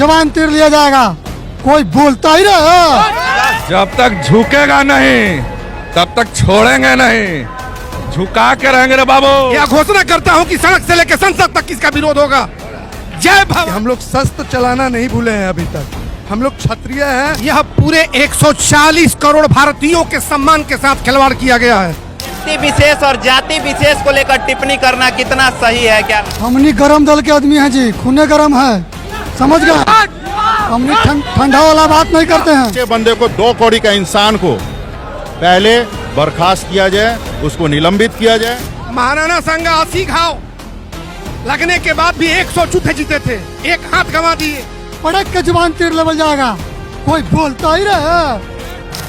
जवान तीर लिया जाएगा। कोई बोलता ही रहे। जब तक झुकेगा नहीं तब तक छोड़ेंगे नहीं, झुका के रहेंगे रे बाबू। यह घोषणा करता हूं कि सड़क से लेकर संसद तक इसका विरोध होगा। जय भवानी। हम लोग शस्त्र चलाना नहीं भूले हैं अभी तक, हम लोग क्षत्रिय हैं। यह पूरे 140 करोड़ भारतीयों के सम्मान के साथ खिलवाड़ किया गया है। व्यक्ति विशेष और जाति विशेष को लेकर टिप्पणी करना कितना सही है? क्या हमनी गरम दल के आदमी हैं जी, खूने गरम है, समझ गए? हमनी ठंडा वाला बात नहीं करते हैं। अच्छे बंदे को 2 कौड़ी का इंसान को पहले बर्खास्त किया जाए, उसको निलंबित किया जाए। महाराणा संगा 80 घाव लगने के बाद भी 100 युद्ध जीते थे, एक हाथ गंवा दिए। पड़क के जवान तीर लेवल जाएगा। कोई बोलता ही रहे।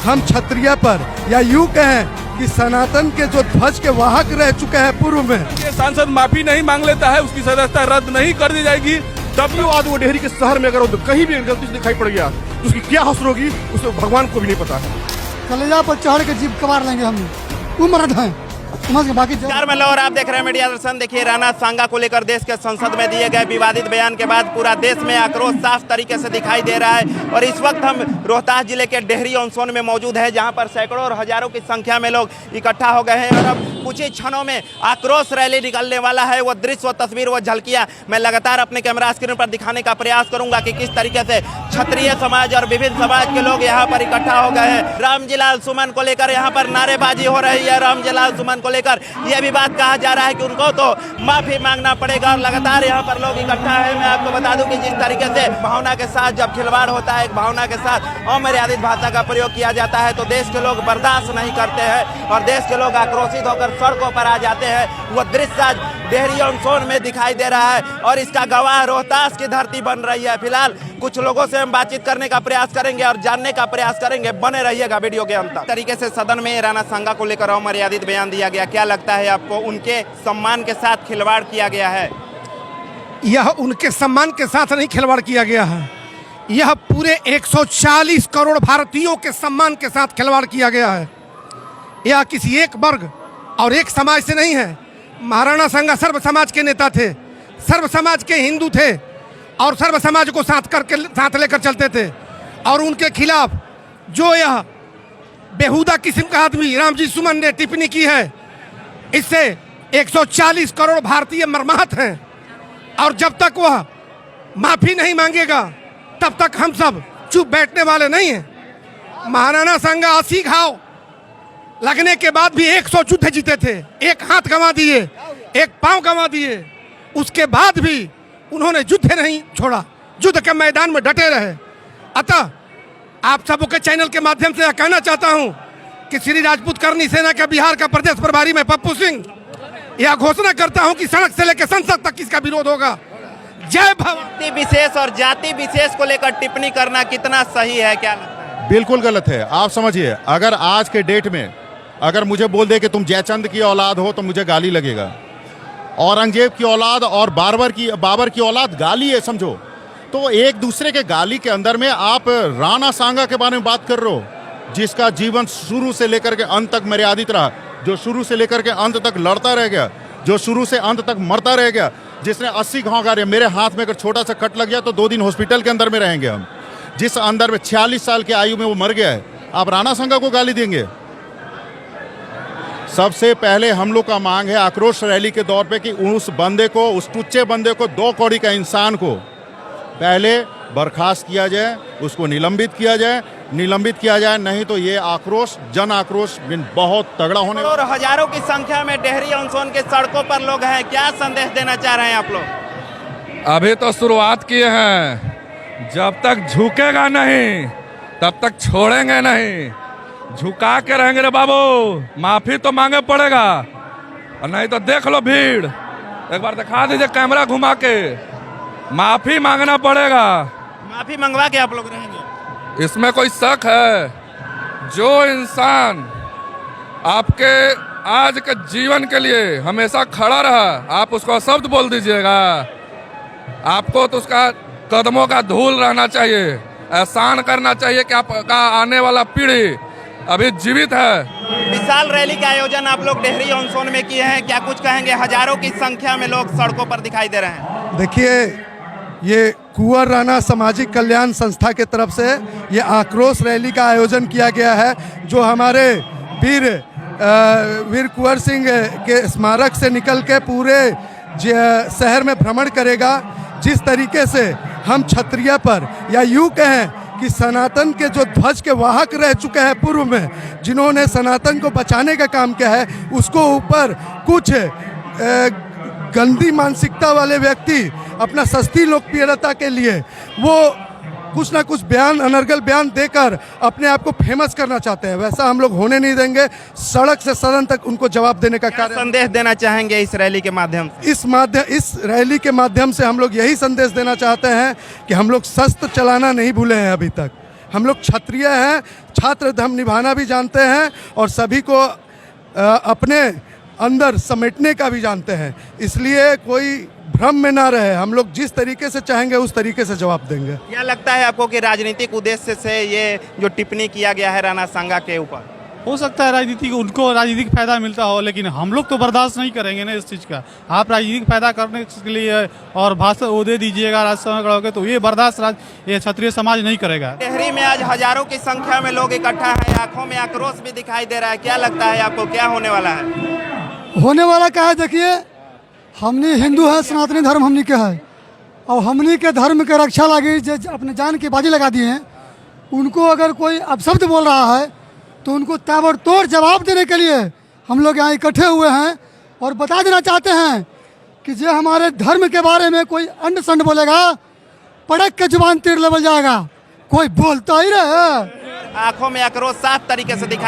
हम क्षत्रिय पर या यूं कहें कि सनातन के जो ध्वज के वाहक रह चुके हैं पूर्व में, ये सांसद माफी नहीं मांग लेता है, उसकी सदस्यता रद्द नहीं कर दी जाएगी। तब भी आज वो डेहरी के शहर में अगर कहीं भी गलती से दिखाई पड़ गया तो उसकी क्या हसर होगी, उसे भगवान को भी नहीं पता है। कलेजा पर चढ़ के जीप कबार लेंगे हम, उम्र है समझ के। बाकी नमस्कार मैं और आप देख रहे हैं मीडिया दर्शन। देखिए, राणा सांगा को लेकर देश के संसद में दिए गए विवादित बयान के बाद पूरा देश में आक्रोश साफ तरीके से दिखाई दे रहा है। और इस वक्त हम रोहतास जिले के डेहरी ऑन सोन में मौजूद है, जहां पर सैकड़ों और हजारों की संख्या में लोग इकट्ठा हो गए हैं। और अब कुछ ही क्षणों में आक्रोश रैली निकलने वाला है। वो दृश्य, वो तस्वीर, वो झलकियां मैं लगातार अपने कैमरा स्क्रीन पर दिखाने का प्रयास करूंगा कि किस तरीके से क्षत्रिय समाज और विभिन्न समाज के लोग यहाँ पर इकट्ठा हो गए हैं। रामजीलाल सुमन को लेकर यहाँ पर नारेबाजी हो रही है। रामजीलाल सुमन को लेकर यह भी बात कहा जा रहा है कि उनको तो माफी मांगना पड़ेगा। और लगातार यहाँ पर लोग इकट्ठा है। मैं आपको बता दूं कि जिस तरीके से भावना के साथ जब खिलवाड़ होता है, एक भावना के साथ अमर्यादित भाषा का प्रयोग किया जाता है, तो देश के लोग बर्दाश्त नहीं करते हैं और देश के लोग आक्रोशित होकर सड़कों पर आ जाते हैं। वो दृश्य आज डेहरी ऑन सोन में दिखाई दे रहा है और इसका गवाह रोहतास की धरती बन रही है। फिलहाल कुछ लोगों से हम बातचीत करने का प्रयास करेंगे और जानने का प्रयास करेंगे। बने रहिएगा वीडियो के अंत तक। तरीके से सदन में राणा सांगा को लेकर अमर्यादित बयान दिया गया। क्या लगता है आपको, उनके सम्मान के साथ खिलवाड़ किया गया है? यह उनके सम्मान के साथ नहीं खिलवाड़ किया गया है, यह पूरे 140 करोड़ भारतीयों के सम्मान के साथ खिलवाड़ किया गया है। यह किसी एक वर्ग और एक समाज से नहीं है। महाराणा सांगा सर्व समाज के नेता थे, सर्व समाज के हिंदू थे और सर्व समाज को साथ लेकर चलते थे। और उनके खिलाफ जो यह बेहुदा किस्म का आदमी रामजी सुमन ने टिप्पणी की है, इससे 140 करोड़ भारतीय मर्माहत हैं। और जब तक वह माफी नहीं मांगेगा तब तक हम सब चुप बैठने वाले नहीं हैं। महाराणा सांगा 80 घाव लगने के बाद भी 100 युद्ध जीते थे, एक हाथ गंवा दिए, एक पांव गंवा दिए। उसके बाद भी उन्होंने युद्ध नहीं छोड़ा, युद्ध के मैदान में डटे रहे। अतः आप सबों के चैनल के माध्यम से यह कहना चाहता हूं कि श्री राजपूत करनी सेना के बिहार का प्रदेश प्रभारी मैं पप्पू सिंह यह घोषणा करता हूं कि सड़क से लेकर संसद तक इसका विरोध होगा। जय भवानी। व्यक्ति विशेष और जाति विशेष को लेकर टिप्पणी करना कितना सही है? क्या लगता है? बिल्कुल गलत है। आप समझिए, अगर आज के डेट में अगर मुझे बोल दे कि तुम जयचंद की औलाद हो तो मुझे गाली लगेगा। औरंगजेब की औलाद और बाबर की औलाद गाली है, समझो। तो एक दूसरे के गाली के अंदर में आप राणा सांगा के बारे में बात कर रहे हो, जिसका जीवन शुरू से लेकर के अंत तक मर्यादित रहा, जो शुरू से लेकर के अंत तक लड़ता रह गया, जो शुरू से अंत तक मरता रह गया, जिसने 80 घाव गाड़े। मेरे हाथ में अगर छोटा सा कट लग गया तो 2 दिन हॉस्पिटल के अंदर में रहेंगे हम। जिस अंदर में 46 साल की आयु में वो मर गया है, आप राणा सांगा को गाली देंगे? सबसे पहले हम लोग का मांग है आक्रोश रैली के दौर पे कि उस बंदे को, उस टुच्चे बंदे को, 2 कौड़ी का इंसान को पहले बर्खास्त किया जाए, उसको निलंबित किया जाए, नहीं तो ये आक्रोश, जन आक्रोश बहुत तगड़ा होने और हजारों की संख्या में डेहरी ऑन सोन के सड़कों पर लोग हैं। क्या संदेश देना चाह रहे हैं आप लोग? अभी तो शुरुआत किए हैं, जब तक झुकेगा नहीं तब तक छोड़ेंगे नहीं, झुका के रहेंगे रे बाबू। माफी तो मांगे पड़ेगा और नहीं तो देख लो भीड़। एक बार दिखा दीजिए कैमरा घुमा के, माफी मांगना पड़ेगा। माफी मंगवा के आप लोग रहेंगे? इसमें कोई शक है? जो इंसान आपके आज के जीवन के लिए हमेशा खड़ा रहा, आप उसको शब्द बोल दीजिएगा? आपको तो उसका कदमों का धूल रहना चाहिए, एहसान करना चाहिए कि आपका आने वाला पीढ़ी अभी जीवित है। विशाल रैली का आयोजन आप लोग डेहरी ऑन सोन में किए हैं, क्या कुछ कहेंगे? हजारों की संख्या में लोग सड़कों पर दिखाई दे रहे हैं। देखिए ये कुंवर राणा सामाजिक कल्याण संस्था के तरफ से ये आक्रोश रैली का आयोजन किया गया है, जो हमारे वीर कुंवर सिंह के स्मारक से निकल के पूरे शहर में भ्रमण करेगा। जिस तरीके से हम क्षत्रिय पर, या यूँ कहें कि सनातन के जो ध्वज के वाहक रह चुके हैं पूर्व में, जिन्होंने सनातन को बचाने का काम किया है, उसको ऊपर कुछ गंदी मानसिकता वाले व्यक्ति अपना सस्ती लोकप्रियता के लिए वो कुछ ना कुछ बयान, अनर्गल बयान देकर अपने आप को फेमस करना चाहते हैं। वैसा हम लोग होने नहीं देंगे। सड़क से सदन तक उनको जवाब देने का कार्य। संदेश देना चाहेंगे इस रैली के माध्यम से? इस रैली के माध्यम से हम लोग यही संदेश देना चाहते हैं कि हम लोग शस्त्र चलाना नहीं भूले हैं अभी तक। हम लोग क्षत्रिय हैं, छात्र धर्म निभाना भी जानते हैं और सभी को अपने अंदर समेटने का भी जानते हैं। इसलिए कोई भ्रम में ना रहे, हम लोग जिस तरीके से चाहेंगे उस तरीके से जवाब देंगे। क्या लगता है आपको कि राजनीतिक उद्देश्य से ये जो टिप्पणी किया गया है राणा सांगा के ऊपर? हो सकता है राजनीतिक, उनको राजनीतिक फायदा मिलता हो, लेकिन हम लोग तो बर्दाश्त नहीं करेंगे ना इस चीज़ का। आप राजनीतिक फायदा करने के लिए और भाषण वो दे दीजिएगा राज्यसभा में खड़े, तो ये बर्दाश्त ये क्षत्रिय समाज नहीं करेगा। टिहरी में आज हजारों की संख्या में लोग इकट्ठा है, आंखों में आक्रोश भी दिखाई दे रहा है। क्या लगता है आपको, क्या होने वाला है? होने वाला क्या है? देखिए, हमने हिंदू है, सनातनी धर्म हमनी के है, और हमनी के धर्म के रक्षा लगी जो अपने जान की बाजी लगा दिए हैं, उनको अगर कोई अपशब्द बोल रहा है तो उनको ताबड़तोड़ जवाब देने के लिए हम लोग यहाँ इकट्ठे हुए हैं और बता देना चाहते हैं कि जो हमारे धर्म के बारे में कोई अंड संड बोलेगा, पड़क के जुबान तीर लेवल जाएगा। कोई बोलता ही रहे। आंखों में आक्रोश साफ तरीके से दिखाई